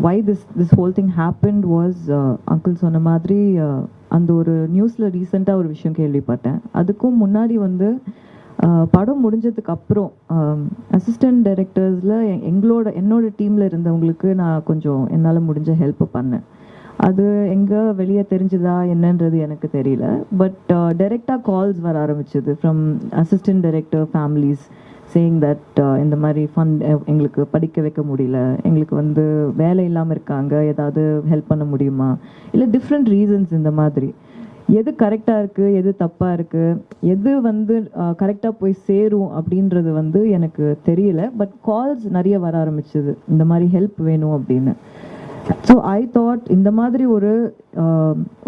why this whole thing happened was uncle சொன்ன மாதிரி அந்த ஒரு நியூஸில் ரீசெண்டாக ஒரு விஷயம் கேள்விப்பட்டேன். அதுக்கும் முன்னாடி வந்து படம் முடிஞ்சதுக்கு அப்புறம் அசிஸ்டன்ட் டைரக்டர்ஸில் என்னோட டீமில் இருந்தவங்களுக்கு நான் கொஞ்சம் என்னால் முடிஞ்ச ஹெல்ப் பண்ணேன். அது எங்கே வெளியே தெரிஞ்சுதா என்னன்றது எனக்கு தெரியல. பட் டைரெக்டாக கால்ஸ் வர ஆரம்பிச்சது from assistant director families saying that இந்த மாதிரி ஃபண்ட் எங்களுக்கு படிக்க வைக்க முடியல, எங்களுக்கு வந்து வேலை இல்லாமல் இருக்காங்க, ஏதாவது ஹெல்ப் பண்ண முடியுமா, இல்லை டிஃப்ரெண்ட் ரீசன்ஸ். இந்த மாதிரி எது கரெக்டாக இருக்குது, எது தப்பாக இருக்குது, எது வந்து கரெக்டாக போய் சேரும் அப்படின்றது வந்து எனக்கு தெரியல. பட் கால்ஸ் நிறைய வர ஆரம்பிச்சது, இந்த மாதிரி ஹெல்ப் வேணும் அப்படின்னு. ஸோ ஐ தாட் இந்த மாதிரி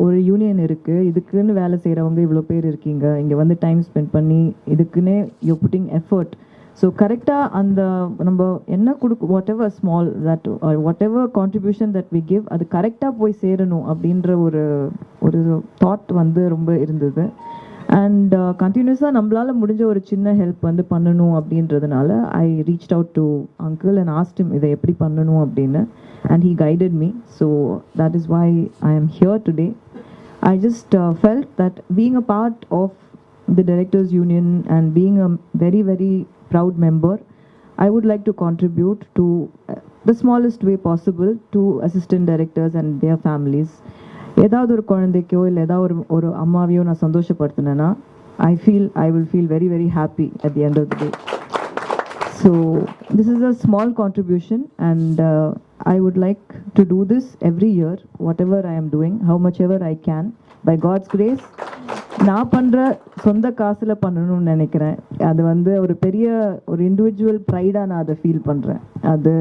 ஒரு யூனியன் இருக்குது, இதுக்குன்னு வேலை செய்கிறவங்க இவ்வளோ பேர் இருக்கீங்க, இங்கே வந்து டைம் ஸ்பெண்ட் பண்ணி இதுக்குன்னே யூ புட்டிங் எஃபர்ட். ஸோ கரெக்டாக அந்த நம்ம என்ன whatever small that whatever contribution that we give அது கரெக்டாக போய் சேரணும் அப்படின்ற ஒரு தாட் வந்து ரொம்ப இருந்தது. அண்ட் கண்டினியூஸாக நம்மளால் முடிஞ்ச ஒரு சின்ன ஹெல்ப் வந்து பண்ணணும் அப்படின்றதுனால I reached out to uncle and asked him இதை எப்படி பண்ணணும் அப்படின்னு. And he guided me, so that is why I am here today. I just felt that being a part of the Directors Union and being a very, very proud member, I would like to contribute to the smallest way possible to assistant directors and their families. ஏதாவது ஒரு குழந்தைக்கோ இல்லை ஏதாவது ஒரு அம்மாவையோ நான் சந்தோஷப்படுத்தினேன்னா I will feel very, very happy at the end of the day. So this is a small contribution, and I would like to do this every year, whatever I am doing, how much ever I can, by God's grace. நான் பண்ணுற சொந்த காசில் பண்ணணும்னு நினைக்கிறேன். அது வந்து ஒரு பெரிய ஒரு இண்டிவிஜுவல் ப்ரைடாக நான் அதை ஃபீல் பண்ணுறேன். அது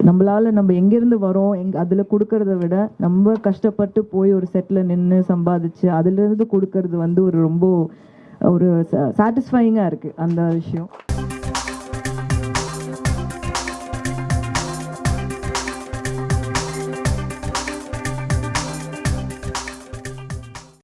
நம்மளால் நம்ம எங்கேருந்து வரோம் அதில் கொடுக்கறத விட நம்ம கஷ்டப்பட்டு போய் ஒரு செட்டில் நின்று சம்பாதிச்சு அதிலிருந்து கொடுக்கறது வந்து ரொம்ப ஒரு சாட்டிஸ்ஃபையிங்காக இருக்குது அந்த விஷயம்.